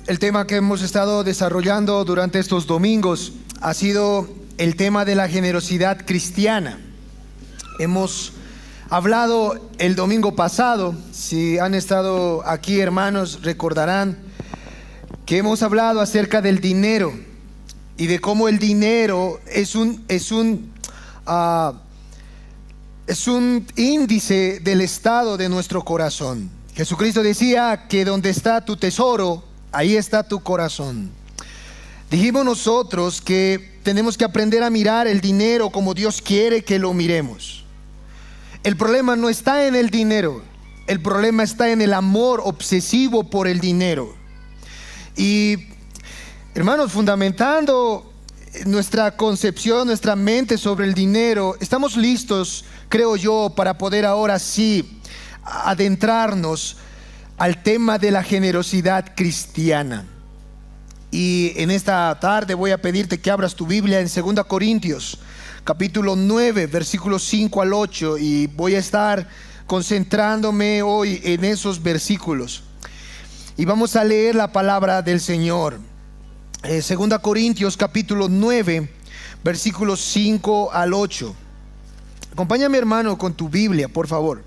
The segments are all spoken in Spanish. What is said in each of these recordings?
El tema que hemos estado desarrollando durante estos domingos ha sido el tema de la generosidad cristiana. Hemos hablado el domingo pasado, si han estado aquí hermanos recordarán que hemos hablado acerca del dinero y de cómo el dinero es un índice del estado de nuestro corazón. Jesucristo decía que donde está tu tesoro, ahí está tu corazón. Dijimos nosotros que tenemos que aprender a mirar el dinero como Dios quiere que lo miremos. El problema no está en el dinero, el problema está en el amor obsesivo por el dinero. Y hermanos, fundamentando nuestra concepción, nuestra mente sobre el dinero, estamos listos, creo yo, para poder ahora sí adentrarnos al tema de la generosidad cristiana. Y en esta tarde voy a pedirte que abras tu Biblia en 2 Corintios capítulo 9 versículos 5 al 8, y voy a estar concentrándome hoy en esos versículos y vamos a leer la palabra del Señor. 2 Corintios capítulo 9 versículos 5 al 8. Acompáñame, hermano, con tu Biblia, por favor.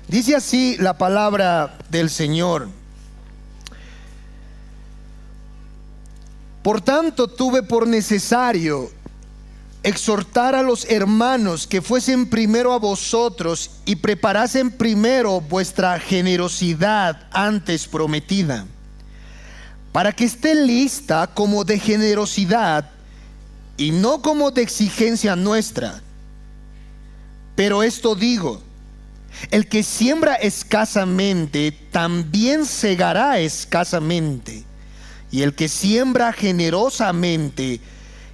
Dice así la palabra del Señor: por tanto, tuve por necesario exhortar a los hermanos que fuesen primero a vosotros y preparasen primero vuestra generosidad antes prometida, para que esté lista como de generosidad y no como de exigencia nuestra. Pero esto digo: el que siembra escasamente también segará escasamente, y el que siembra generosamente,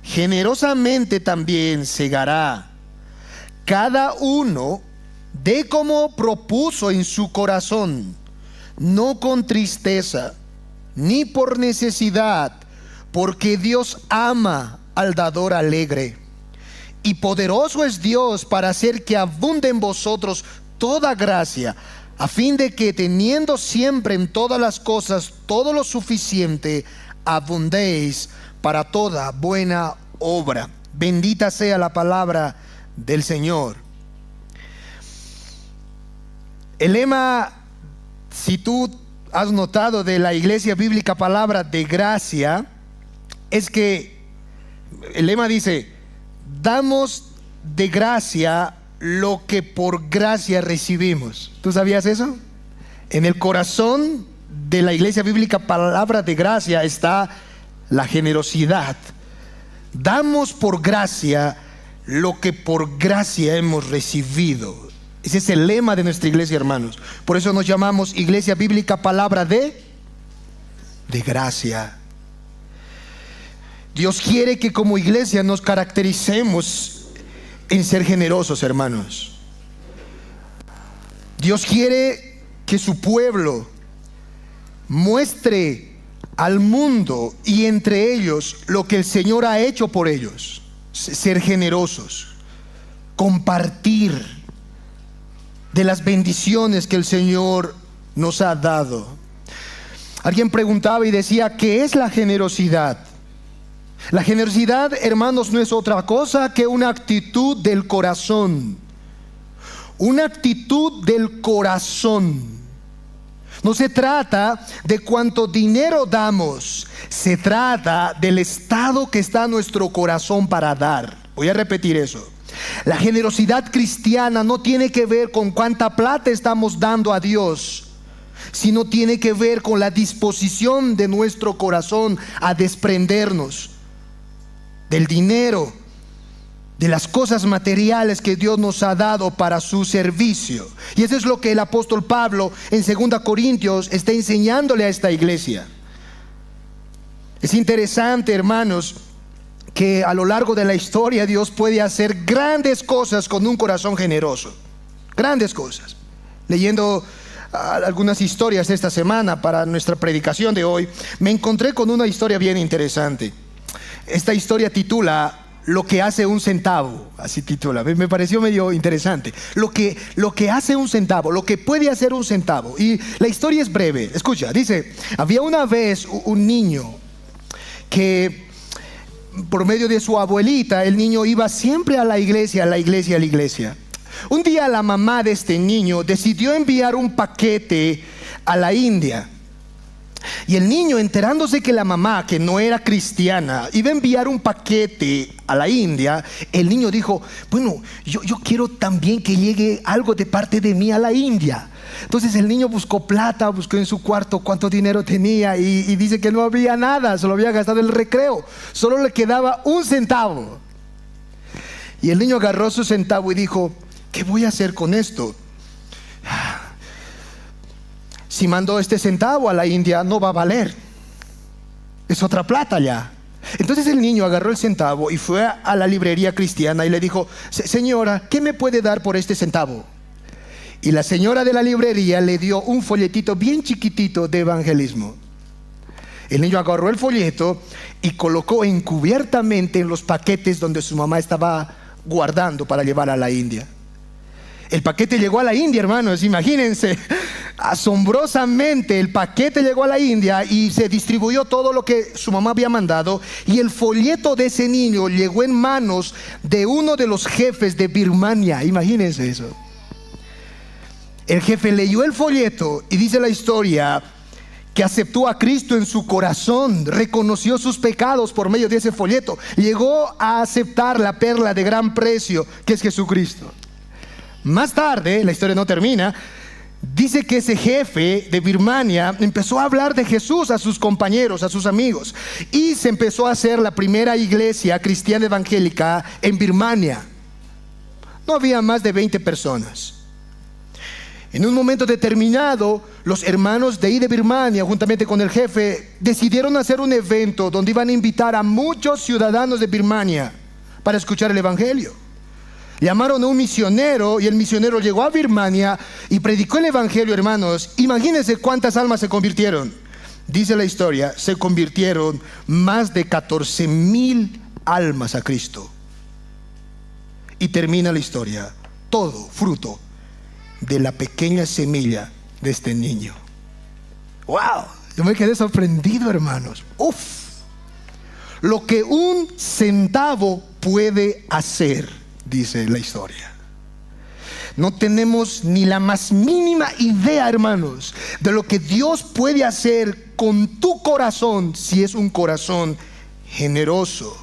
generosamente también segará. Cada uno dé como propuso en su corazón, no con tristeza ni por necesidad, porque Dios ama al dador alegre. Y poderoso es Dios para hacer que abunde en vosotros toda gracia, a fin de que, teniendo siempre en todas las cosas todo lo suficiente, abundéis para toda buena obra. Bendita sea la palabra del Señor. El lema, si tú has notado, de la Iglesia Bíblica Palabra de Gracia, es que el lema dice: damos de gracia lo que por gracia recibimos. ¿Tú sabías eso? En el corazón de la Iglesia Bíblica Palabra de Gracia está la generosidad. Damos por gracia lo que por gracia hemos recibido. Ese es el lema de nuestra iglesia, hermanos. Por eso nos llamamos Iglesia Bíblica Palabra de Gracia. Dios quiere que como iglesia nos caractericemos en ser generosos, hermanos. Dios quiere que su pueblo muestre al mundo y entre ellos lo que el Señor ha hecho por ellos. Ser generosos, compartir de las bendiciones que el Señor nos ha dado. Alguien preguntaba y decía: ¿qué es la generosidad? La generosidad, hermanos, no es otra cosa que una actitud del corazón. Una actitud del corazón. No se trata de cuánto dinero damos, se trata del estado que está nuestro corazón para dar. Voy a repetir eso. La generosidad cristiana no tiene que ver con cuánta plata estamos dando a Dios, sino tiene que ver con la disposición de nuestro corazón a desprendernos del dinero, de las cosas materiales que Dios nos ha dado para su servicio. Y eso es lo que el apóstol Pablo en 2 Corintios está enseñándole a esta iglesia. Es interesante, hermanos, que a lo largo de la historia Dios puede hacer grandes cosas con un corazón generoso. Grandes cosas. Leyendo algunas historias esta semana para nuestra predicación de hoy, me encontré con una historia bien interesante. Esta historia titula lo que hace un centavo, así titula. Me pareció medio interesante. Lo que hace un centavo, lo que puede hacer un centavo. Y la historia es breve. Escucha, dice, había una vez un niño que por medio de su abuelita, el niño iba siempre a la iglesia. Un día la mamá de este niño decidió enviar un paquete a la India. Y el niño, enterándose que la mamá, que no era cristiana, iba a enviar un paquete a la India, el niño dijo, bueno, yo quiero también que llegue algo de parte de mí a la India. Entonces el niño buscó plata, buscó en su cuarto cuánto dinero tenía y dice que no había nada, se lo había gastado en el recreo, solo le quedaba un centavo. Y el niño agarró su centavo y dijo, ¿qué voy a hacer con esto? Si mando este centavo a la India no va a valer, es otra plata ya. Entonces el niño agarró el centavo y fue a la librería cristiana y le dijo, señora, ¿qué me puede dar por este centavo? Y la señora de la librería le dio un folletito bien chiquitito de evangelismo. El niño agarró el folleto y colocó encubiertamente en los paquetes donde su mamá estaba guardando para llevar a la India. El paquete llegó a la India, hermanos, imagínense. Asombrosamente el paquete llegó a la India y se distribuyó todo lo que su mamá había mandado. Y el folleto de ese niño llegó en manos de uno de los jefes de Birmania. Imagínense eso. El jefe leyó el folleto y dice la historia que aceptó a Cristo en su corazón, reconoció sus pecados por medio de ese folleto, llegó a aceptar la perla de gran precio que es Jesucristo. Más tarde, la historia no termina, dice que ese jefe de Birmania empezó a hablar de Jesús a sus compañeros, a sus amigos, y se empezó a hacer la primera iglesia cristiana evangélica en Birmania. No había más de 20 personas. En un momento determinado, los hermanos de ahí de Birmania, juntamente con el jefe, decidieron hacer un evento donde iban a invitar a muchos ciudadanos de Birmania para escuchar el evangelio. Llamaron a un misionero y el misionero llegó a Birmania y predicó el evangelio, hermanos. Imagínense cuántas almas se convirtieron. Dice la historia, se convirtieron más de 14,000 almas a Cristo. Y termina la historia, todo fruto de la pequeña semilla de este niño. ¡Wow! Yo me quedé sorprendido, hermanos. ¡Uf! Lo que un centavo puede hacer, dice la historia. No tenemos ni la más mínima idea, hermanos, de lo que Dios puede hacer con tu corazón si es un corazón generoso.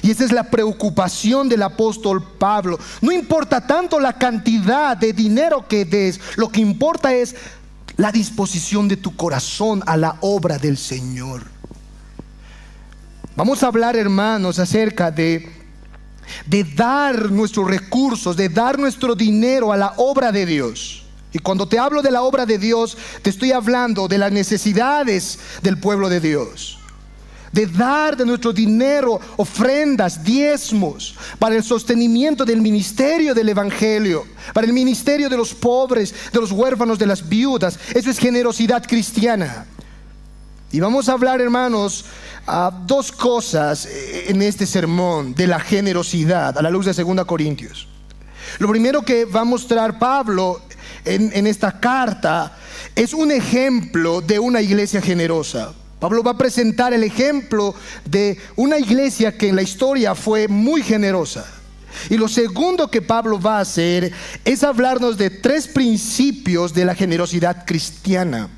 Y esa es la preocupación del apóstol Pablo. No importa tanto la cantidad de dinero que des, lo que importa es la disposición de tu corazón a la obra del Señor. Vamos a hablar, hermanos, acerca de dar nuestros recursos, de dar nuestro dinero a la obra de Dios. Y cuando te hablo de la obra de Dios, te estoy hablando de las necesidades del pueblo de Dios. De dar de nuestro dinero ofrendas, diezmos, para el sostenimiento del ministerio del evangelio, para el ministerio de los pobres, de los huérfanos, de las viudas. Eso es generosidad cristiana. Y vamos a hablar, hermanos, dos cosas en este sermón de la generosidad a la luz de 2 Corintios. Lo primero que va a mostrar Pablo en esta carta es un ejemplo de una iglesia generosa. Pablo va a presentar el ejemplo de una iglesia que en la historia fue muy generosa. Y lo segundo que Pablo va a hacer es hablarnos de 3 principios de la generosidad cristiana.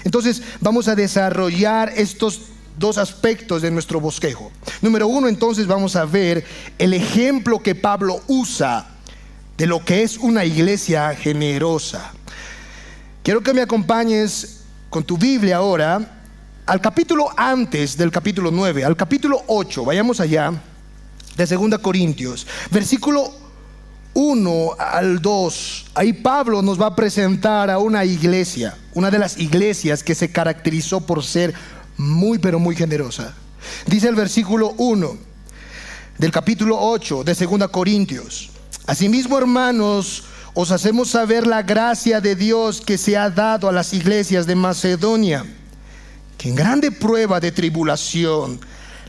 Entonces vamos a desarrollar estos 2 aspectos de nuestro bosquejo. Número 1, entonces vamos a ver el ejemplo que Pablo usa de lo que es una iglesia generosa. Quiero que me acompañes con tu Biblia ahora al capítulo antes del capítulo 9, al capítulo 8, vayamos allá, de 2 Corintios, versículo 1 al 2. Ahí Pablo nos va a presentar a una iglesia, una de las iglesias que se caracterizó por ser muy, pero muy generosa. Dice el versículo 1 del capítulo 8 de 2 Corintios: asimismo, hermanos, os hacemos saber la gracia de Dios que se ha dado a las iglesias de Macedonia, que en grande prueba de tribulación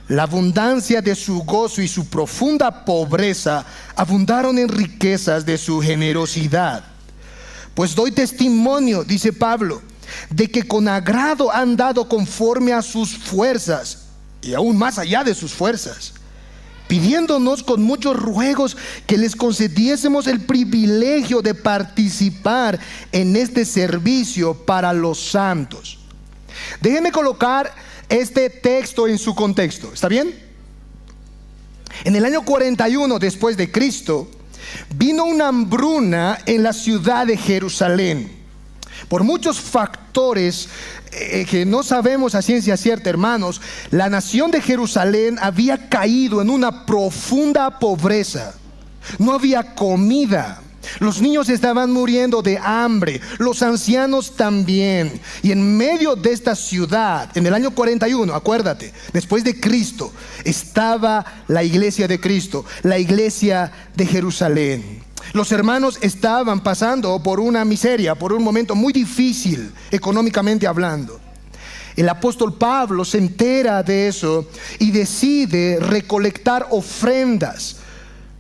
La abundancia de su gozo y su profunda pobreza abundaron en riquezas de su generosidad. Pues doy testimonio, dice Pablo, de que con agrado han dado conforme a sus fuerzas, y aún más allá de sus fuerzas, pidiéndonos con muchos ruegos que les concediésemos el privilegio de participar en este servicio para los santos. Déjenme colocar este texto en su contexto, ¿está bien? En el año 41 después de Cristo, vino una hambruna en la ciudad de Jerusalén. Por muchos factores que no sabemos a ciencia cierta, hermanos, la nación de Jerusalén había caído en una profunda pobreza. No había comida. Los niños estaban muriendo de hambre, los ancianos también. Y en medio de esta ciudad, en el año 41, acuérdate, después de Cristo, estaba la iglesia de Cristo, la iglesia de Jerusalén. Los hermanos estaban pasando por una miseria, por un momento muy difícil económicamente hablando. El apóstol Pablo se entera de eso y decide recolectar ofrendas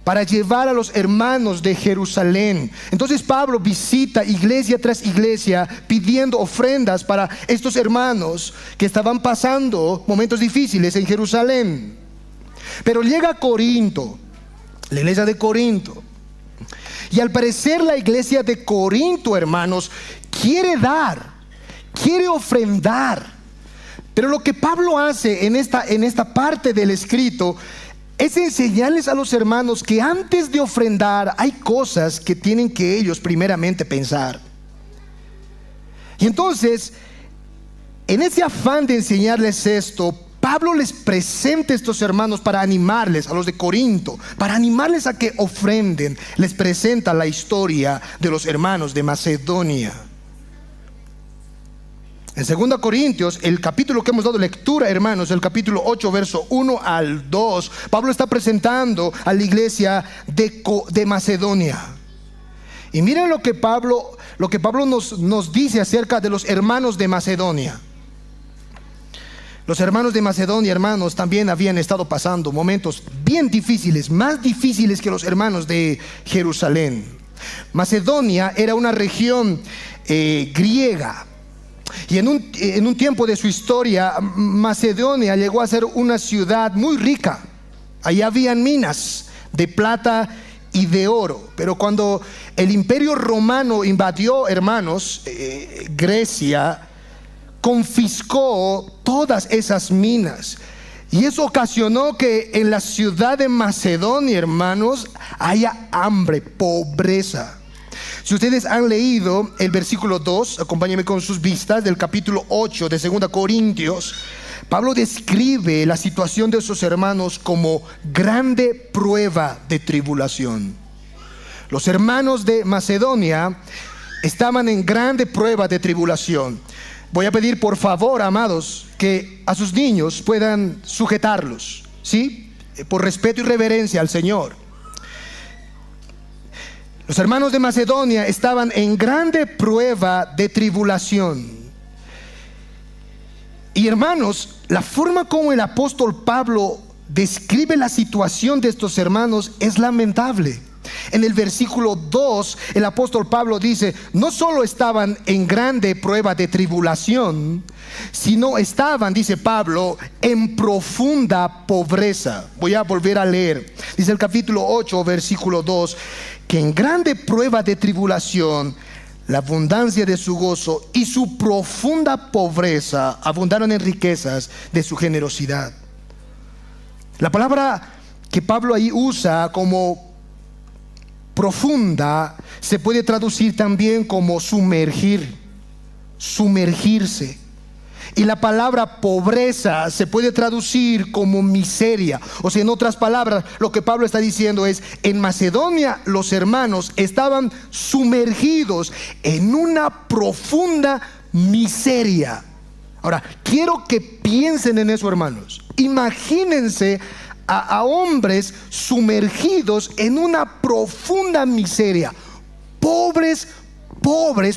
para llevar a los hermanos de Jerusalén. Entonces Pablo visita iglesia tras iglesia pidiendo ofrendas para estos hermanos que estaban pasando momentos difíciles en Jerusalén. Pero llega a Corinto, la iglesia de Corinto, y al parecer la iglesia de Corinto, hermanos, quiere dar, quiere ofrendar. Pero lo que Pablo hace en esta parte del escrito es enseñarles a los hermanos que antes de ofrendar hay cosas que tienen que ellos primeramente pensar. Y entonces, en ese afán de enseñarles esto, Pablo les presenta a estos hermanos para animarles, a los de Corinto, para animarles a que ofrenden. Les presenta la historia de los hermanos de Macedonia. En 2 Corintios, el capítulo que hemos dado lectura, hermanos, el capítulo 8, verso 1 al 2, Pablo está presentando a la iglesia de Macedonia. Y miren lo que Pablo nos dice acerca de los hermanos de Macedonia. Los hermanos de Macedonia, hermanos, también habían estado pasando momentos bien difíciles, más difíciles que los hermanos de Jerusalén. Macedonia era una región griega. Y en un tiempo de su historia, Macedonia llegó a ser una ciudad muy rica. Allí habían minas de plata y de oro. Pero cuando el imperio romano invadió, hermanos, Grecia, confiscó todas esas minas. Y eso ocasionó que en la ciudad de Macedonia, hermanos, haya hambre, pobreza. Si ustedes han leído el versículo 2, acompáñenme con sus vistas, del capítulo 8 de 2 Corintios, Pablo describe la situación de esos hermanos como grande prueba de tribulación. Los hermanos de Macedonia estaban en grande prueba de tribulación. Voy a pedir por favor, amados, que a sus niños puedan sujetarlos, ¿sí? Por respeto y reverencia al Señor. Los hermanos de Macedonia estaban en grande prueba de tribulación. Y hermanos, la forma como el apóstol Pablo describe la situación de estos hermanos es lamentable. En el versículo 2, el apóstol Pablo dice, no solo estaban en grande prueba de tribulación, sino estaban, dice Pablo, en profunda pobreza. Voy a volver a leer. Dice el capítulo 8, versículo 2, que en grande prueba de tribulación, la abundancia de su gozo y su profunda pobreza abundaron en riquezas de su generosidad. La palabra que Pablo ahí usa como profunda se puede traducir también como sumergir, sumergirse. Y la palabra pobreza se puede traducir como miseria. O sea, en otras palabras, lo que Pablo está diciendo es, en Macedonia los hermanos estaban sumergidos en una profunda miseria. Ahora, quiero que piensen en eso, hermanos. Imagínense a hombres sumergidos en una profunda miseria. Pobres,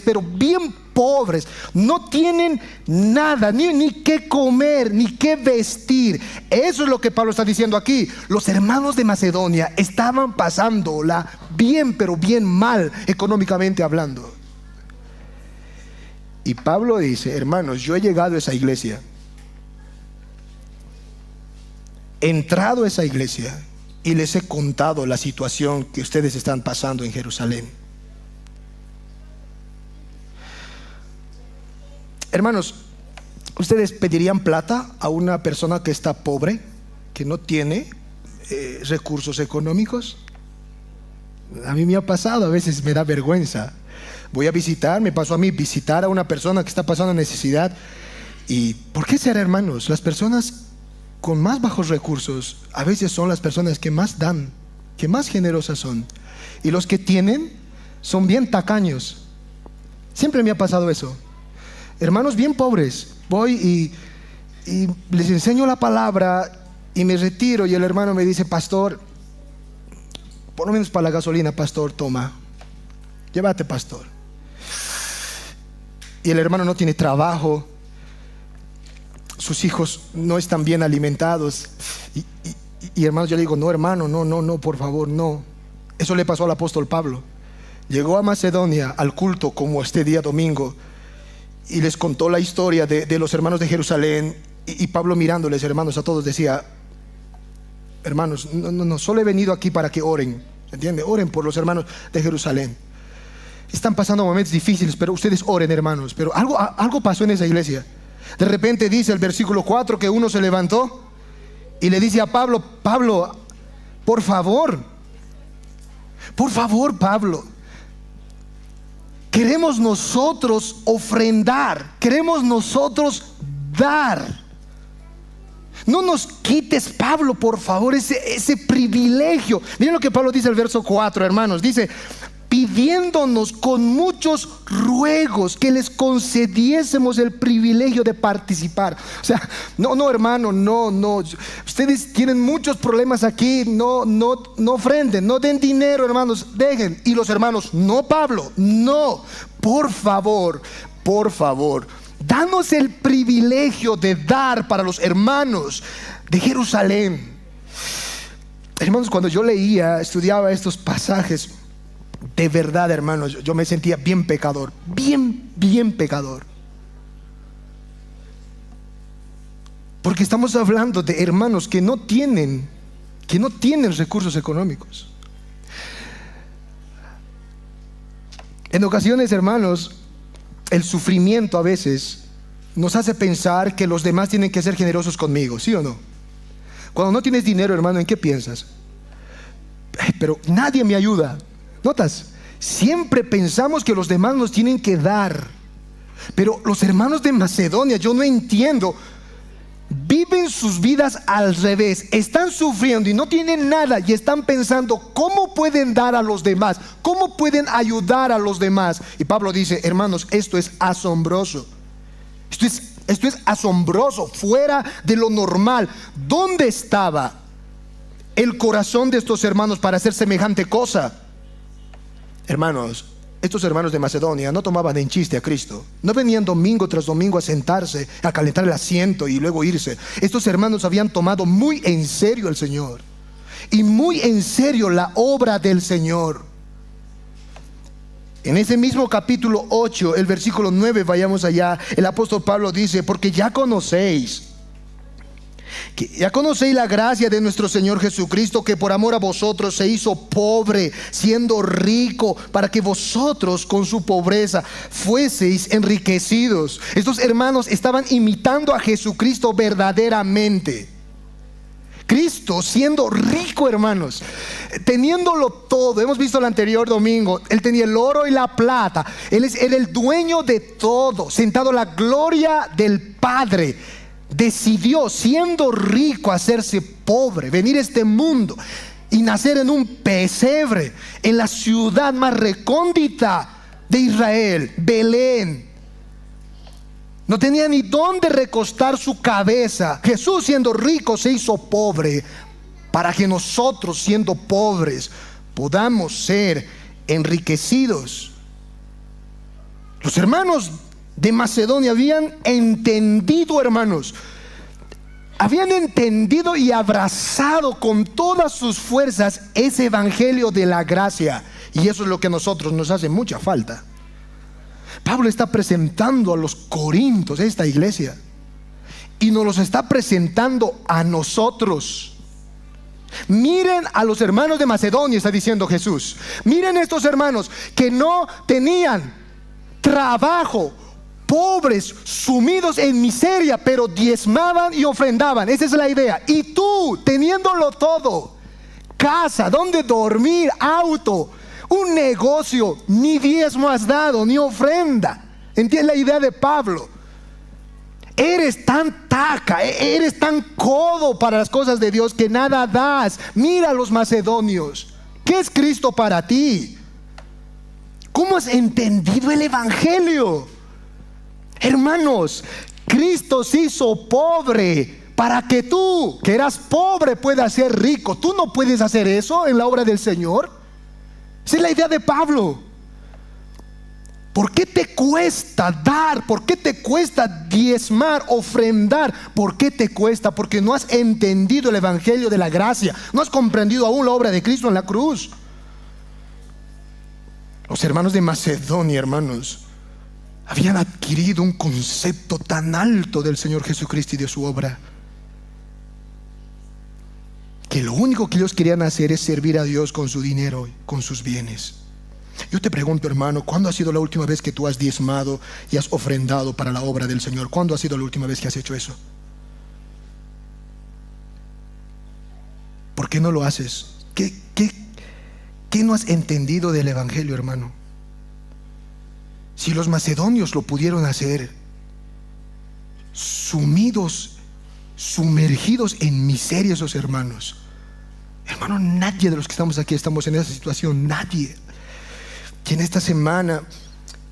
pero bien pobres, no tienen nada, ni qué comer, ni qué vestir. Eso es lo que Pablo está diciendo aquí. Los hermanos de Macedonia estaban pasándola bien, pero bien mal, económicamente hablando. Y Pablo dice: hermanos, yo he llegado a esa iglesia, he entrado a esa iglesia y les he contado la situación que ustedes están pasando en Jerusalén. Hermanos, ¿ustedes pedirían plata a una persona que está pobre, que no tiene recursos económicos? A mí me ha pasado, a veces me da vergüenza. Voy a visitar, me pasó a mí visitar a una persona que está pasando necesidad. ¿Y por qué será, hermanos? Las personas con más bajos recursos a veces son las personas que más dan, que más generosas son. Y los que tienen son bien tacaños. Siempre me ha pasado eso. Hermanos bien pobres, voy y les enseño la palabra y me retiro, y el hermano me dice: pastor, por lo menos para la gasolina, pastor, toma, llévate, pastor. Y el hermano no tiene trabajo, sus hijos no están bien alimentados, y hermanos, yo le digo: no, hermano, no, por favor, no. Eso le pasó al apóstol Pablo. Llegó a Macedonia al culto como este día domingo, y les contó la historia de los hermanos de Jerusalén, y Pablo mirándoles, hermanos, a todos decía: hermanos, no, solo he venido aquí para que oren, ¿entiende? Oren por los hermanos de Jerusalén. Están pasando momentos difíciles, pero ustedes oren, hermanos. Pero algo pasó en esa iglesia. De repente dice el versículo 4 que uno se levantó y le dice a Pablo: Pablo, por favor, Pablo, queremos nosotros ofrendar, queremos nosotros dar. No nos quites, Pablo, por favor, ese privilegio. Miren lo que Pablo dice en el verso 4, hermanos. Dice: pidiéndonos con muchos ruegos que les concediésemos el privilegio de participar. O sea, no, hermano, no. Ustedes tienen muchos problemas aquí. No ofrenden, no den dinero, hermanos, dejen. Y los hermanos: no, Pablo, no, por favor, danos el privilegio de dar para los hermanos de Jerusalén. Hermanos, cuando yo estudiaba estos pasajes, de verdad, hermanos, yo me sentía bien pecador, bien pecador. Porque estamos hablando de hermanos que no tienen recursos económicos. En ocasiones, hermanos, el sufrimiento a veces nos hace pensar que los demás tienen que ser generosos conmigo, ¿sí o no? Cuando no tienes dinero, hermano, ¿en qué piensas? Pero nadie me ayuda. ¿Notas? Siempre pensamos que los demás nos tienen que dar. Pero los hermanos de Macedonia, yo no entiendo, viven sus vidas al revés. Están sufriendo y no tienen nada, y están pensando cómo pueden dar a los demás, cómo pueden ayudar a los demás. Y Pablo dice: hermanos, esto es asombroso. Esto es asombroso, fuera de lo normal. ¿Dónde estaba el corazón de estos hermanos para hacer semejante cosa? Hermanos, estos hermanos de Macedonia no tomaban en chiste a Cristo. No venían domingo tras domingo a sentarse, a calentar el asiento y luego irse. Estos hermanos habían tomado muy en serio al Señor, y muy en serio la obra del Señor. En ese mismo capítulo 8, el versículo 9, vayamos allá, el apóstol Pablo dice: porque ya conocéis la gracia de nuestro Señor Jesucristo, que por amor a vosotros se hizo pobre, siendo rico, para que vosotros con su pobreza fueseis enriquecidos. Estos hermanos estaban imitando a Jesucristo verdaderamente. Cristo siendo rico, hermanos, teniéndolo todo. Hemos visto el anterior domingo, Él tenía el oro y la plata. Él era el dueño de todo, sentado a la gloria del Padre. Decidió, siendo rico, hacerse pobre, venir a este mundo y nacer en un pesebre, en la ciudad más recóndita de Israel, Belén. No tenía ni dónde recostar su cabeza. Jesús, siendo rico, se hizo pobre para que nosotros, siendo pobres, podamos ser enriquecidos. Los hermanos de Macedonia habían entendido, hermanos, habían entendido y abrazado con todas sus fuerzas ese evangelio de la gracia. Y eso es lo que a nosotros nos hace mucha falta. Pablo está presentando a los corintios, esta iglesia, y nos los está presentando a nosotros. Miren a los hermanos de Macedonia, está diciendo Jesús. Miren estos hermanos que no tenían trabajo, pobres, sumidos en miseria, pero diezmaban y ofrendaban. Esa es la idea. Y tú, teniéndolo todo, casa, donde dormir, auto, un negocio, ni diezmo has dado, ni ofrenda. ¿Entiendes la idea de Pablo? Eres tan taca, eres tan codo para las cosas de Dios que nada das. Mira a los macedonios. ¿Qué es Cristo para ti? ¿Cómo has entendido el evangelio? Hermanos, Cristo se hizo pobre para que tú, que eras pobre, puedas ser rico. Tú no puedes hacer eso en la obra del Señor. Esa es la idea de Pablo. ¿Por qué te cuesta dar? ¿Por qué te cuesta diezmar, ofrendar? ¿Por qué te cuesta? Porque no has entendido el evangelio de la gracia. No has comprendido aún la obra de Cristo en la cruz. Los hermanos de Macedonia, hermanos, habían adquirido un concepto tan alto del Señor Jesucristo y de su obra, que lo único que ellos querían hacer es servir a Dios con su dinero, con sus bienes. Yo te pregunto, hermano, ¿cuándo ha sido la última vez que tú has diezmado y has ofrendado para la obra del Señor? ¿Cuándo ha sido la última vez que has hecho eso? ¿Por qué no lo haces? ¿Qué no has entendido del evangelio, hermano? Si los macedonios lo pudieron hacer, sumidos, sumergidos en miseria, esos hermanos, hermano, nadie de los que estamos aquí estamos en esa situación, nadie. Y en esta semana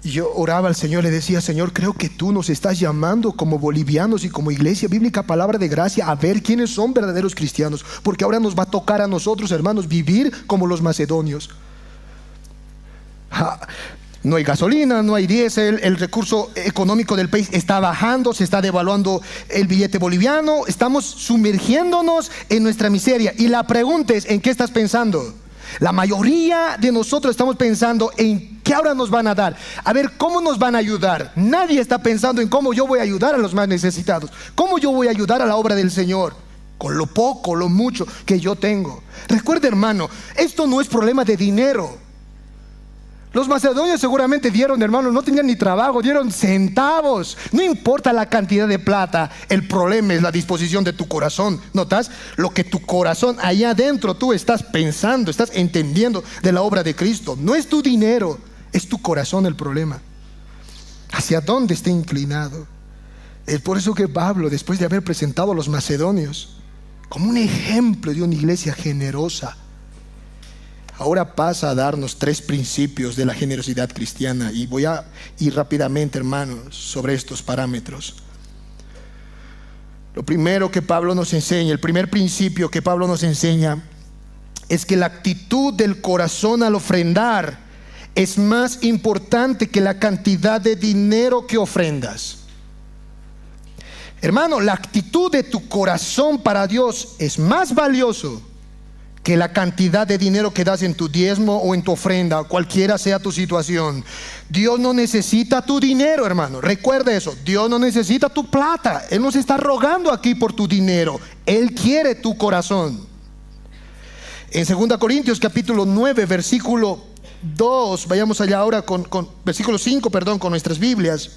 yo oraba al Señor, le decía: Señor, creo que tú nos estás llamando como bolivianos y como iglesia bíblica Palabra de Gracia a ver quiénes son verdaderos cristianos, porque ahora nos va a tocar a nosotros, hermanos, vivir como los macedonios. No hay gasolina, no hay diésel, el recurso económico del país está bajando, se está devaluando el billete boliviano, estamos sumergiéndonos en nuestra miseria. Y la pregunta es: ¿en qué estás pensando? La mayoría de nosotros estamos pensando en qué ahora nos van a dar, a ver cómo nos van a ayudar. Nadie está pensando en cómo yo voy a ayudar a los más necesitados, cómo yo voy a ayudar a la obra del Señor, con lo poco, lo mucho que yo tengo. Recuerda, hermano, esto no es problema de dinero. Los macedonios seguramente dieron, hermanos, no tenían ni trabajo, dieron centavos. No importa la cantidad de plata, el problema es la disposición de tu corazón. ¿Notas? Lo que tu corazón allá adentro tú estás pensando, estás entendiendo de la obra de Cristo. No es tu dinero, es tu corazón el problema. ¿Hacia dónde está inclinado? Es por eso que Pablo, después de haber presentado a los macedonios como un ejemplo de una iglesia generosa, ahora pasa a darnos 3 principios de la generosidad cristiana. Y voy a ir rápidamente, hermanos, sobre estos parámetros. Lo primero que Pablo nos enseña, el primer principio que Pablo nos enseña, es que la actitud del corazón al ofrendar es más importante que la cantidad de dinero que ofrendas. Hermano, la actitud de tu corazón para Dios es más valioso que la cantidad de dinero que das en tu diezmo o en tu ofrenda, cualquiera sea tu situación. Dios no necesita tu dinero, hermano. Recuerda eso. Dios no necesita tu plata. Él no se está rogando aquí por tu dinero. Él quiere tu corazón. En 2 Corintios capítulo 9, versículo 2, vayamos allá ahora con versículo 5, con nuestras Biblias.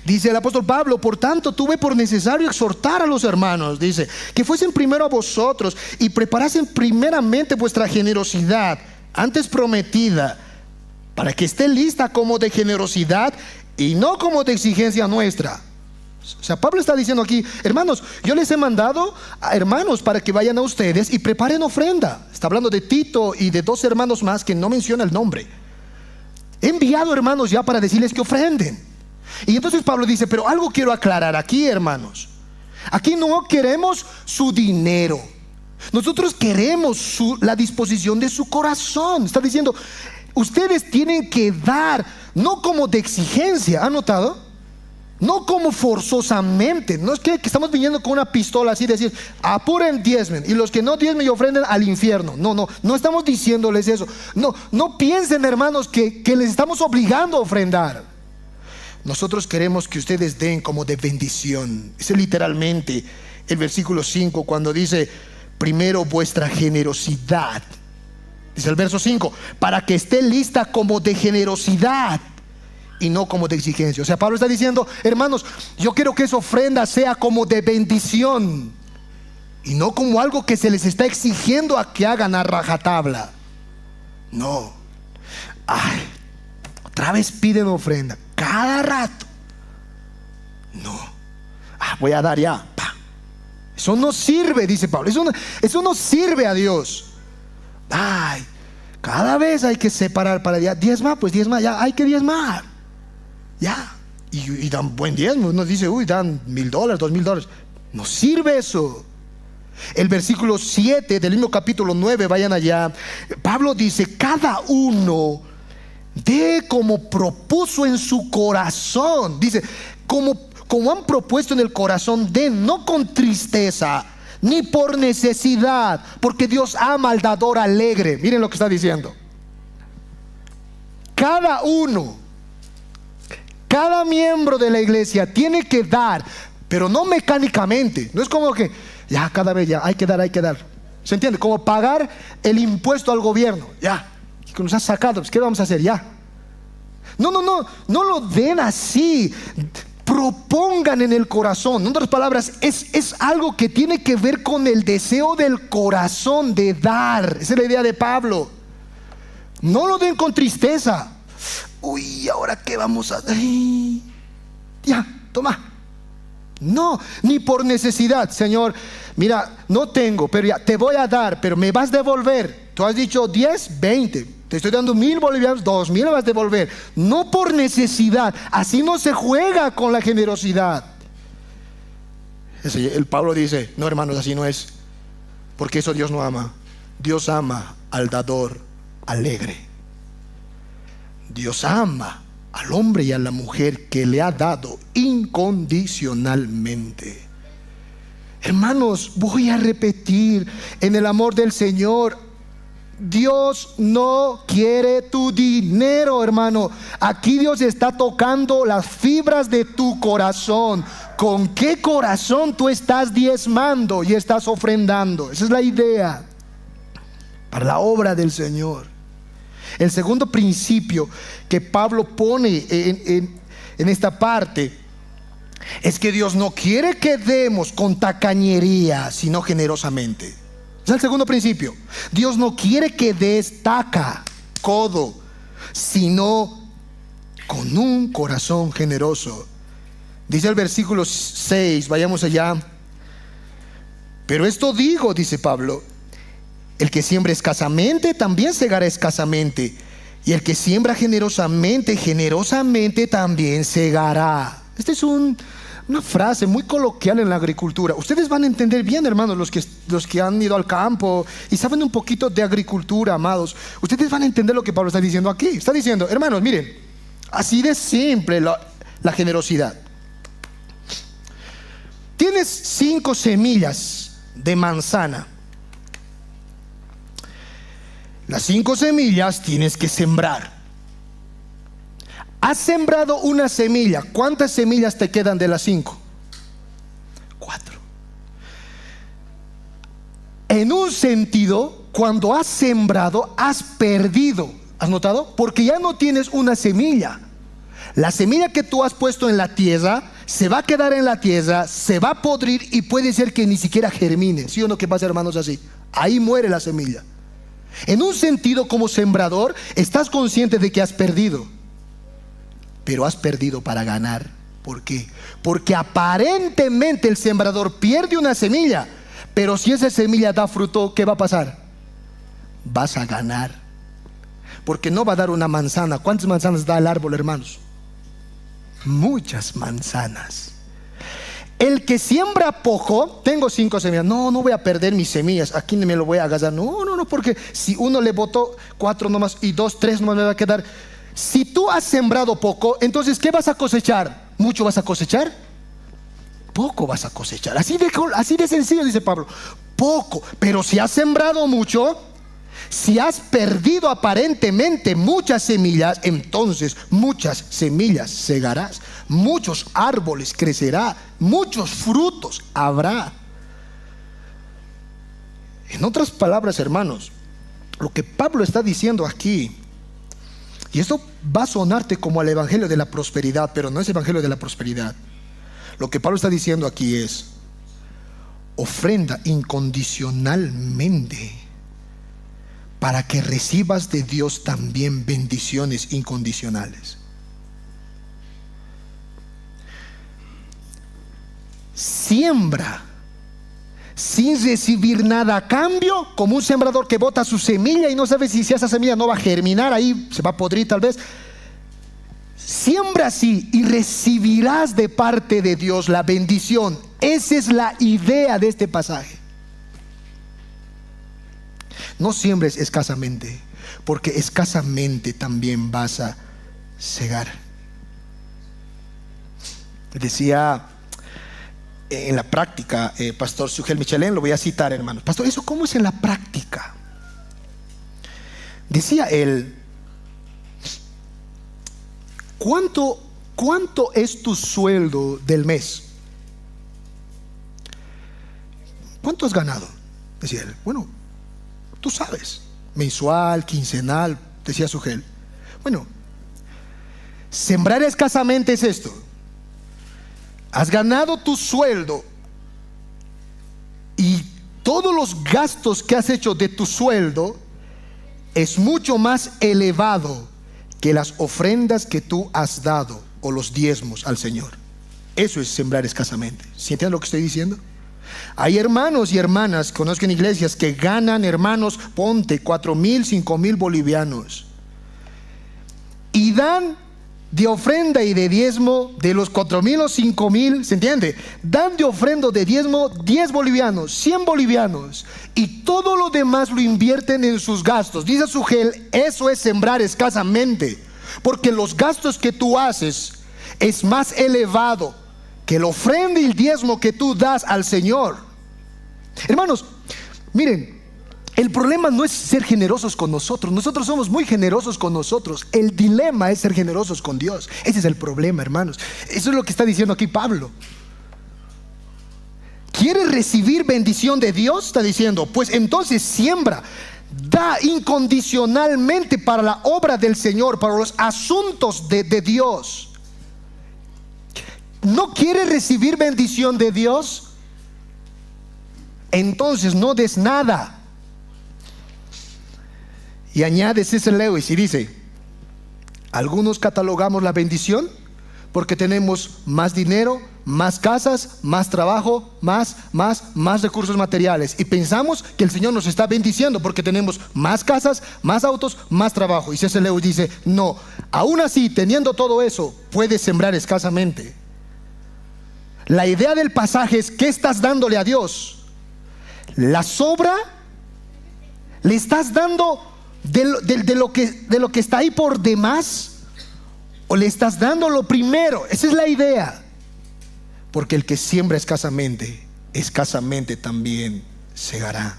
Dice el apóstol Pablo: por tanto tuve por necesario exhortar a los hermanos, dice, que fuesen primero a vosotros y preparasen primeramente vuestra generosidad antes prometida, para que esté lista como de generosidad y no como de exigencia nuestra. O sea, Pablo está diciendo aquí: hermanos, yo les he mandado a hermanos para que vayan a ustedes y preparen ofrenda. Está hablando de Tito y de 2 hermanos más que no menciona el nombre. He enviado hermanos ya para decirles que ofrenden. Y entonces Pablo dice: pero algo quiero aclarar aquí, hermanos. Aquí no queremos su dinero, nosotros queremos la disposición de su corazón. Está diciendo: ustedes tienen que dar no como de exigencia. ¿Han notado? No como forzosamente. No es que estamos viniendo con una pistola así, decir, apuren, diezmen, y los que no diezmen y ofrenden al infierno. No estamos diciéndoles eso. No piensen, hermanos, que les estamos obligando a ofrendar. Nosotros queremos que ustedes den como de bendición. Es literalmente el versículo 5 cuando dice, primero vuestra generosidad. Dice el verso 5, para que esté lista como de generosidad y no como de exigencia. O sea, Pablo está diciendo, hermanos, yo quiero que esa ofrenda sea como de bendición y no como algo que se les está exigiendo a que hagan a rajatabla. No. Ay, otra vez piden ofrenda cada rato. No. Voy a dar ya. Eso no sirve, dice Pablo. Eso no sirve a Dios. Ay, cada vez hay que separar para diezmar, pues diezmar, ya hay que diezmar. Ya. Y dan buen diezmo. Uno dice, uy, dan $1,000, $2,000. No sirve eso. El versículo 7 del mismo capítulo 9, vayan allá. Pablo dice, cada uno dé como propuso en su corazón. Dice, como han propuesto en el corazón, den no con tristeza ni por necesidad, porque Dios ama al dador alegre. Miren lo que está diciendo. Cada uno, cada miembro de la iglesia tiene que dar, pero no mecánicamente. No es como que ya cada vez ya hay que dar. ¿Se entiende? Como pagar el impuesto al gobierno. Ya, que nos ha sacado, pues ¿qué vamos a hacer? Ya. No lo den así. Propongan en el corazón. En otras palabras, es algo que tiene que ver con el deseo del corazón de dar. Esa es la idea de Pablo. No lo den con tristeza. Uy, ¿ahora qué vamos a hacer? Ya, toma. No, ni por necesidad. Señor, mira, no tengo, pero ya te voy a dar, pero me vas a devolver. Tú has dicho 10, 20. Te estoy dando 1,000 bolivianos, 2,000 me vas a devolver. No por necesidad. Así no se juega con la generosidad. El Pablo dice, no, hermanos, así no es. Porque eso Dios no ama. Dios ama al dador alegre. Dios ama al hombre y a la mujer que le ha dado incondicionalmente. Hermanos, voy a repetir, en el amor del Señor, Dios no quiere tu dinero, hermano. Aquí Dios está tocando las fibras de tu corazón. ¿Con qué corazón tú estás diezmando y estás ofrendando? Esa es la idea para la obra del Señor. El segundo principio que Pablo pone en esta parte es que Dios no quiere que demos con tacañería, sino generosamente. Es el segundo principio. Dios no quiere que des codo, sino con un corazón generoso. Dice el versículo 6, vayamos allá. Pero esto digo, dice Pablo, el que siembra escasamente también segará escasamente, y el que siembra generosamente, generosamente también segará. Esta es una frase muy coloquial en la agricultura. Ustedes van a entender bien, hermanos, los que han ido al campo y saben un poquito de agricultura, amados. Ustedes van a entender lo que Pablo está diciendo aquí. Está diciendo, hermanos, miren, así de simple la generosidad. Tienes 5 semillas de manzana. Las 5 semillas tienes que sembrar. Has sembrado una semilla. ¿Cuántas semillas te quedan de las 5? 4. En un sentido, cuando has sembrado, has perdido. ¿Has notado? Porque ya no tienes una semilla. La semilla que tú has puesto en la tierra se va a quedar en la tierra, se va a podrir y puede ser que ni siquiera germine. ¿Sí o no? ¿Qué pasa, hermanos? Así. Ahí muere la semilla. En un sentido, como sembrador, estás consciente de que has perdido. Pero has perdido para ganar. ¿Por qué? Porque aparentemente el sembrador pierde una semilla, pero si esa semilla da fruto, ¿qué va a pasar? Vas a ganar. Porque no va a dar una manzana. ¿Cuántas manzanas da el árbol, hermanos? Muchas manzanas. El que siembra poco, tengo 5 semillas, no voy a perder mis semillas, aquí me lo voy a agarrar. No, porque si uno le botó 4 nomás y 2, 3 nomás me va a quedar. Si tú has sembrado poco, entonces ¿qué vas a cosechar? ¿Mucho vas a cosechar? Poco vas a cosechar. Así de sencillo, dice Pablo. Poco. Pero si has sembrado mucho, si has perdido aparentemente muchas semillas, entonces muchas semillas segarás, muchos árboles crecerá, muchos frutos habrá. En otras palabras, hermanos, lo que Pablo está diciendo aquí, y esto va a sonarte como al evangelio de la prosperidad, pero no es evangelio de la prosperidad. Lo que Pablo está diciendo aquí es: ofrenda incondicionalmente para que recibas de Dios también bendiciones incondicionales. Siembra sin recibir nada a cambio, como un sembrador que bota su semilla y no sabe si esa semilla no va a germinar, ahí se va a podrir tal vez. Siembra así y recibirás de parte de Dios la bendición. Esa es la idea de este pasaje. No siembres escasamente, porque escasamente también vas a segar. Decía en la práctica, Pastor Sugel Michelén, lo voy a citar, hermanos. Pastor, ¿eso cómo es en la práctica? Decía él: ¿cuánto es tu sueldo del mes? ¿Cuánto has ganado? Decía él. Bueno, tú sabes, mensual, quincenal, decía Sugel. Bueno, sembrar escasamente es esto: has ganado tu sueldo y todos los gastos que has hecho de tu sueldo es mucho más elevado que las ofrendas que tú has dado o los diezmos al Señor. Eso es sembrar escasamente. ¿Sí entienden lo que estoy diciendo? Hay hermanos y hermanas, conozco en iglesias, que ganan, hermanos, ponte 4,000, 5,000 bolivianos, y dan de ofrenda y de diezmo de los 4,000 o 5,000, ¿se entiende? Dan de ofrenda de diezmo 10 bolivianos, 100 bolivianos, y todo lo demás lo invierten en sus gastos. Dice Sugel: eso es sembrar escasamente, porque los gastos que tú haces es más elevado que la ofrenda y el diezmo que tú das al Señor. Hermanos, miren, el problema no es ser generosos con nosotros. Nosotros somos muy generosos con nosotros. El dilema es ser generosos con Dios. Ese es el problema, hermanos. Eso es lo que está diciendo aquí Pablo. ¿Quieres recibir bendición de Dios? Está diciendo, pues entonces siembra, da incondicionalmente para la obra del Señor, para los asuntos de Dios. ¿No quieres recibir bendición de Dios? Entonces no des nada. Y añade C.S. Lewis y dice: algunos catalogamos la bendición porque tenemos más dinero, más casas, más trabajo, más recursos materiales, y pensamos que el Señor nos está bendiciendo porque tenemos más casas, más autos, más trabajo. Y C.S. Lewis dice: no, aún así, teniendo todo eso, puedes sembrar escasamente. La idea del pasaje es: ¿qué estás dándole a Dios? ¿La sobra? ¿Le estás dando de lo que está ahí por demás? ¿O le estás dando lo primero? Esa es la idea. Porque el que siembra escasamente, escasamente también segará.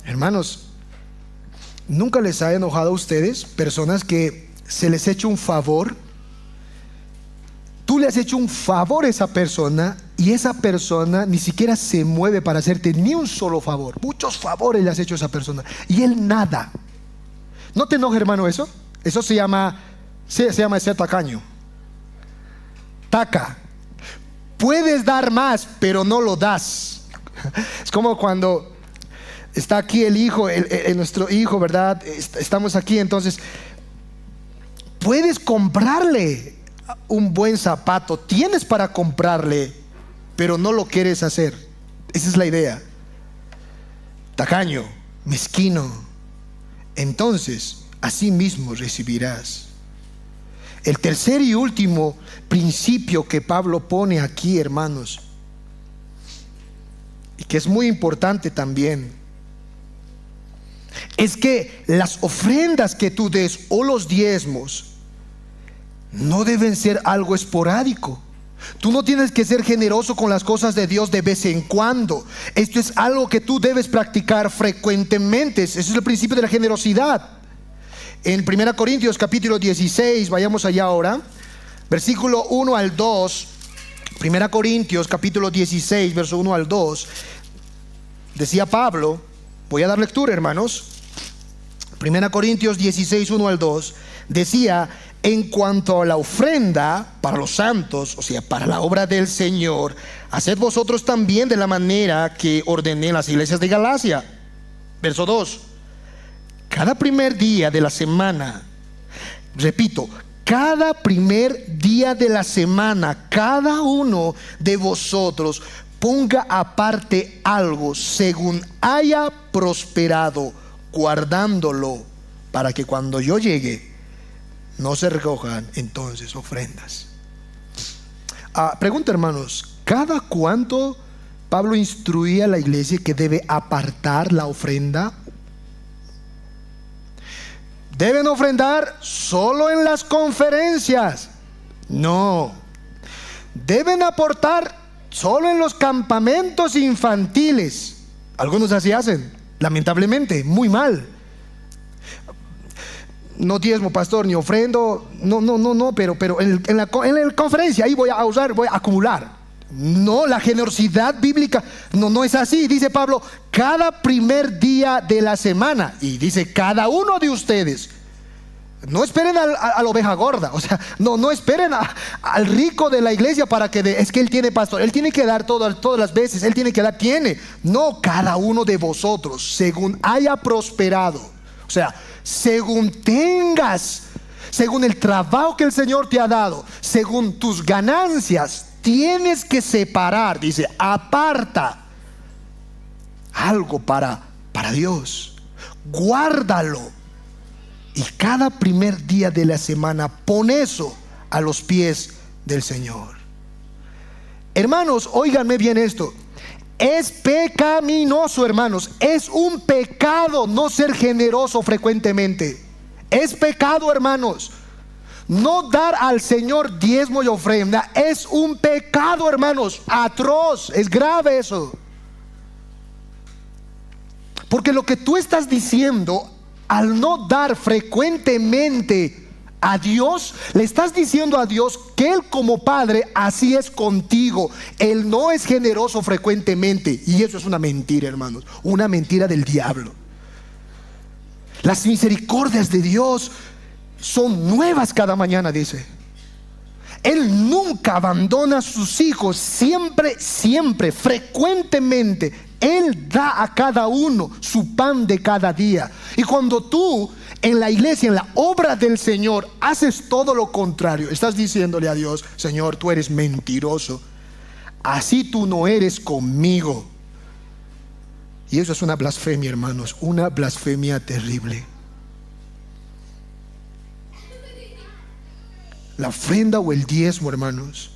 Hermanos, ¿nunca les ha enojado a ustedes personas que se les echa un favor? Tú le has hecho un favor a esa persona y esa persona ni siquiera se mueve para hacerte ni un solo favor. Muchos favores le has hecho a esa persona y él nada. ¿No te enoja, hermano, eso? Eso se llama ser tacaño. Taca. Puedes dar más, pero no lo das. Es como cuando está aquí el hijo, nuestro hijo, ¿verdad? Estamos aquí, entonces puedes comprarle un buen zapato, tienes para comprarle, pero no lo quieres hacer. Esa es la idea. Tacaño, mezquino. Entonces, así mismo recibirás. El tercer y último principio que Pablo pone aquí, hermanos, y que es muy importante también: es que las ofrendas que tú des o los diezmos no deben ser algo esporádico. Tú no tienes que ser generoso con las cosas de Dios de vez en cuando. Esto es algo que tú debes practicar frecuentemente. Ese es el principio de la generosidad. En 1 Corintios capítulo 16, vayamos allá ahora, versículo 1 al 2. 1 Corintios capítulo 16, verso 1 al 2. Decía Pablo, voy a dar lectura, hermanos. 1 Corintios 16, 1 al 2. Decía: en cuanto a la ofrenda para los santos, o sea, para la obra del Señor, haced vosotros también de la manera que ordené en las iglesias de Galacia. Verso 2: cada primer día de la semana, repito, cada primer día de la semana, cada uno de vosotros ponga aparte algo según haya prosperado, guardándolo para que cuando yo llegue no se recojan entonces ofrendas. Pregunta, hermanos, ¿cada cuánto Pablo instruía a la iglesia que debe apartar la ofrenda? ¿Deben ofrendar solo en las conferencias? No. ¿Deben aportar solo en los campamentos infantiles? Algunos así hacen, lamentablemente, muy mal. No diezmo, pastor, ni ofrendo. No, pero en la conferencia ahí voy a usar, voy a acumular. No, la generosidad bíblica no es así. Dice Pablo, cada primer día de la semana. Y dice, cada uno de ustedes. No esperen a la oveja gorda. O sea, no esperen al rico de la iglesia para que es que él tiene pastor. Él tiene que dar todas las veces. Él tiene que dar, No, cada uno de vosotros, según haya prosperado. O sea, según tengas, según el trabajo que el Señor te ha dado, según tus ganancias, tienes que separar, dice, aparta algo para Dios, guárdalo, y cada primer día de la semana pon eso a los pies del Señor. Hermanos, óiganme bien esto. Es pecaminoso, hermanos, es un pecado no ser generoso frecuentemente. Es pecado, hermanos. No dar al Señor diezmo y ofrenda es un pecado, hermanos, atroz, es grave eso. Porque lo que tú estás diciendo al no dar frecuentemente a Dios, le estás diciendo a Dios que Él como Padre así es contigo. Él no es generoso frecuentemente. Y eso es una mentira, hermanos, una mentira del diablo. Las misericordias de Dios son nuevas cada mañana, dice. Él nunca abandona a sus hijos. Siempre, frecuentemente Él da a cada uno su pan de cada día. Y cuando tú en la iglesia, en la obra del Señor, haces todo lo contrario, estás diciéndole a Dios: Señor, tú eres mentiroso, así tú no eres conmigo. Y eso es una blasfemia, hermanos, una blasfemia terrible. La ofrenda o el diezmo, hermanos,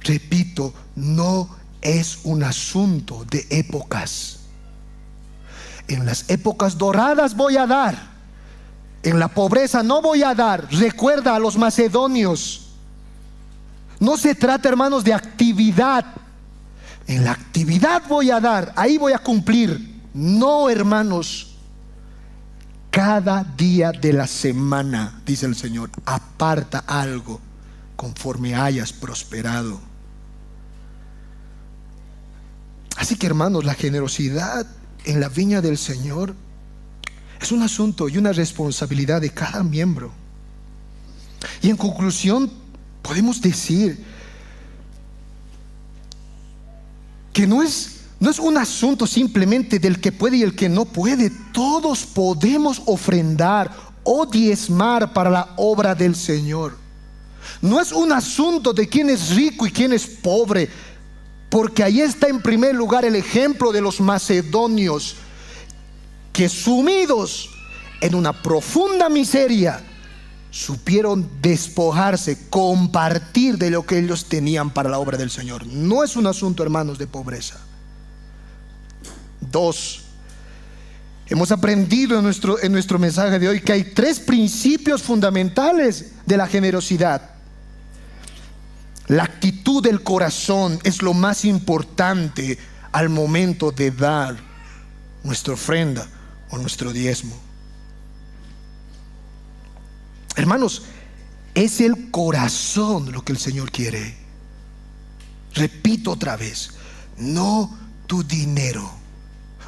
repito, no es un asunto de épocas. En las épocas doradas voy a dar, en la pobreza no voy a dar. Recuerda a los macedonios. No se trata, hermanos, de actividad. En la actividad voy a dar, ahí voy a cumplir. No, hermanos, cada día de la semana, dice el Señor, aparta algo conforme hayas prosperado. Así que, hermanos, la generosidad en la viña del Señor es un asunto y una responsabilidad de cada miembro. Y en conclusión, podemos decir que no es un asunto simplemente del que puede y el que no puede. Todos podemos ofrendar o diezmar para la obra del Señor. No es un asunto de quién es rico y quién es pobre, porque ahí está en primer lugar el ejemplo de los macedonios, que sumidos en una profunda miseria supieron despojarse, compartir de lo que ellos tenían para la obra del Señor. No es un asunto, hermanos, de pobreza. 2. Hemos aprendido en nuestro mensaje de hoy que hay 3 principios fundamentales de la generosidad. La actitud del corazón es lo más importante al momento de dar nuestra ofrenda o nuestro diezmo. Hermanos, es el corazón lo que el Señor quiere. Repito otra vez, no tu dinero.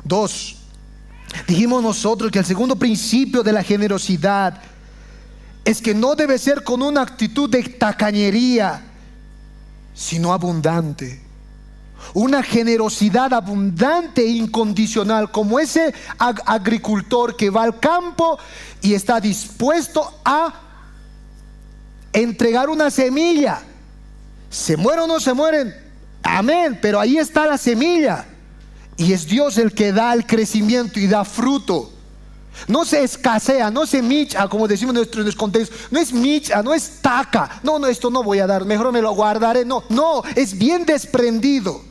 2, dijimos nosotros que el segundo principio de la generosidad es que no debe ser con una actitud de tacañería, sino abundante. Una generosidad abundante e incondicional, como ese agricultor que va al campo y está dispuesto a entregar una semilla. Se mueren o no se mueren, amén, pero ahí está la semilla. Y es Dios el que da el crecimiento y da fruto. No se escasea, no se micha, como decimos en nuestros contextos. No es micha, no es taca. No, esto no voy a dar, mejor me lo guardaré. No, es bien desprendido.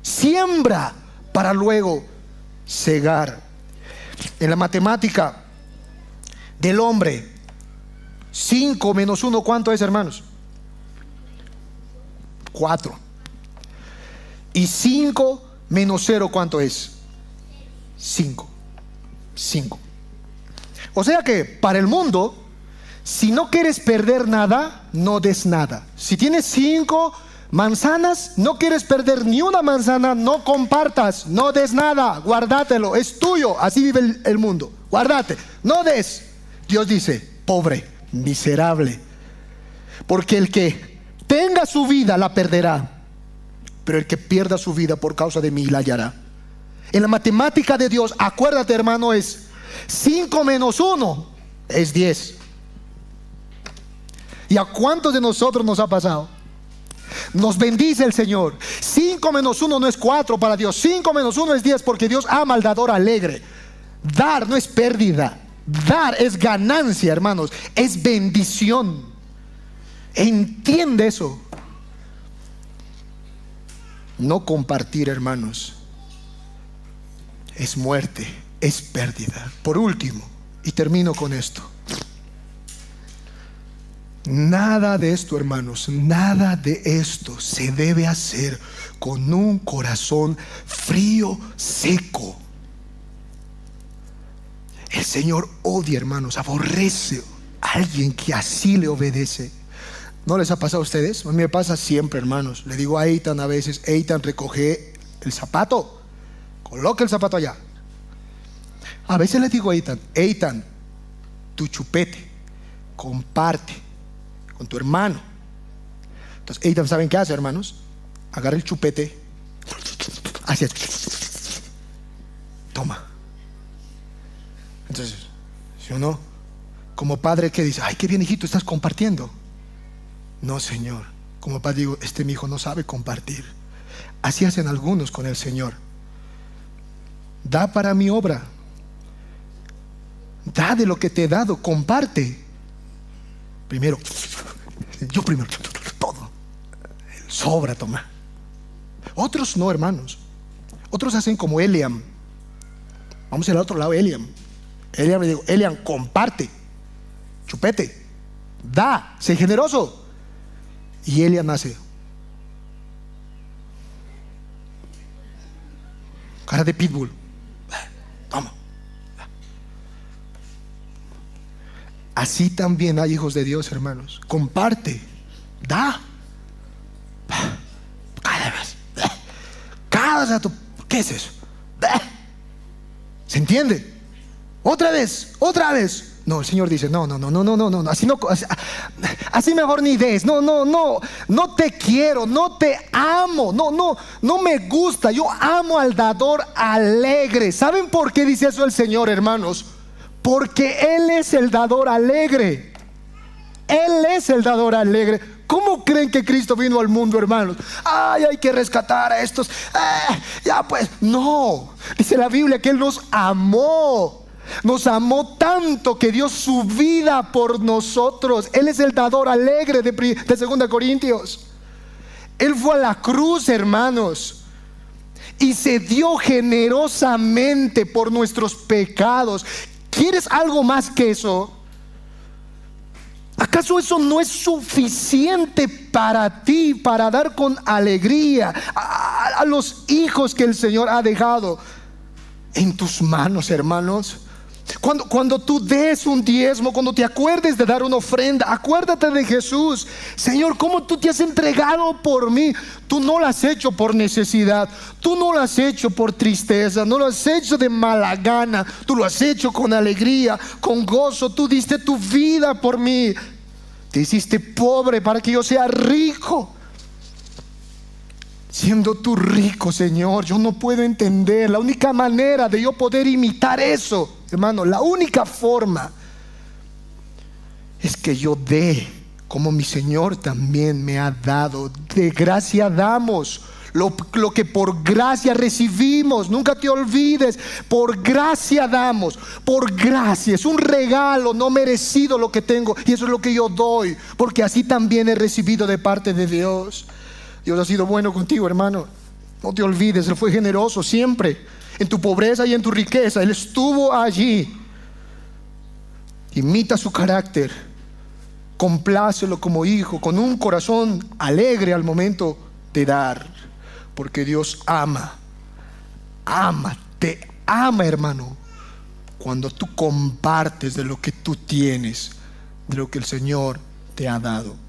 Siembra para luego segar. En la matemática del hombre, 5 menos 1, ¿cuánto es, hermanos? 4. Y 5 menos 0, ¿cuánto es? 5. O sea que para el mundo, si no quieres perder nada, no des nada. Si tienes 5 manzanas, no quieres perder ni una manzana, no compartas, no des nada, guárdatelo, es tuyo. Así vive el mundo. Guárdate, no des. Dios dice, pobre, miserable, porque el que tenga su vida la perderá, pero el que pierda su vida por causa de mí la hallará. En la matemática de Dios, acuérdate, hermano, es 5 menos 1 es 10. ¿Y a cuántos de nosotros nos ha pasado? Nos bendice el Señor. 5 menos 1 no es 4 para Dios. 5 menos 1 es 10, porque Dios ama al dador alegre. Dar no es pérdida. Dar es ganancia, hermanos. Es bendición. Entiende eso. No compartir, hermanos, es muerte, es pérdida. Por último, y termino con esto, nada de esto, hermanos, nada de esto se debe hacer con un corazón frío, seco. El Señor odia, hermanos, aborrece a alguien que así le obedece. ¿No les ha pasado a ustedes? A mí me pasa siempre, hermanos. Le digo a Eitan a veces, Eitan, recoge el zapato, coloca el zapato allá. A veces le digo a Eitan, tu chupete, comparte con tu hermano. Entonces Eitan, ¿saben qué hace, hermanos? Agarra el chupete, hacia, toma. Entonces, si uno como padre, ¿qué dice? Ay, qué bien, hijito, estás compartiendo. No, Señor, como padre digo, mi hijo no sabe compartir. Así hacen algunos con el Señor. Da para mi obra, da de lo que te he dado, comparte. Primero, yo primero, todo. Sobra, toma. Otros no, hermanos. Otros hacen como Eliam. Vamos al otro lado, Eliam. Eliam le digo, Eliam, comparte, chupete, da, sé generoso. Y Eliam hace cara de pitbull. Toma. Así también hay hijos de Dios, hermanos. Comparte, da. Cada vez. ¿Qué es eso? ¿Se entiende? Otra vez. No, el Señor dice, no, así mejor ni des. No te quiero, no te amo, no me gusta. Yo amo al dador alegre. ¿Saben por qué dice eso el Señor, hermanos? Porque Él es el dador alegre. Él es el dador alegre. ¿Cómo creen que Cristo vino al mundo, hermanos? Ay, hay que rescatar a estos. Ya pues, no. Dice la Biblia que Él nos amó. Nos amó tanto que dio su vida por nosotros. Él es el dador alegre de 2 Corintios. Él fue a la cruz, hermanos, y se dio generosamente por nuestros pecados. ¿Quieres algo más que eso? ¿Acaso eso no es suficiente para ti, para dar con alegría a los hijos que el Señor ha dejado en tus manos, hermanos? Cuando tú des un diezmo, cuando te acuerdes de dar una ofrenda, acuérdate de Jesús. Señor, ¿cómo tú te has entregado por mí? Tú no lo has hecho por necesidad, tú no lo has hecho por tristeza, no lo has hecho de mala gana, tú lo has hecho con alegría, con gozo. Tú diste tu vida por mí, te hiciste pobre para que yo sea rico. Siendo tú rico, Señor, yo no puedo entender. La única manera de yo poder imitar eso, hermano, la única forma es que yo dé como mi Señor también me ha dado. De gracia damos lo que por gracia recibimos. Nunca te olvides, por gracia damos, por gracia. Es un regalo no merecido lo que tengo, y eso es lo que yo doy, porque así también he recibido de parte de Dios. Dios ha sido bueno contigo, hermano. No te olvides, Él fue generoso siempre, en tu pobreza y en tu riqueza. Él estuvo allí. Imita su carácter, complácelo como hijo, con un corazón alegre al momento de dar, porque Dios te ama, hermano, cuando tú compartes de lo que tú tienes, de lo que el Señor te ha dado.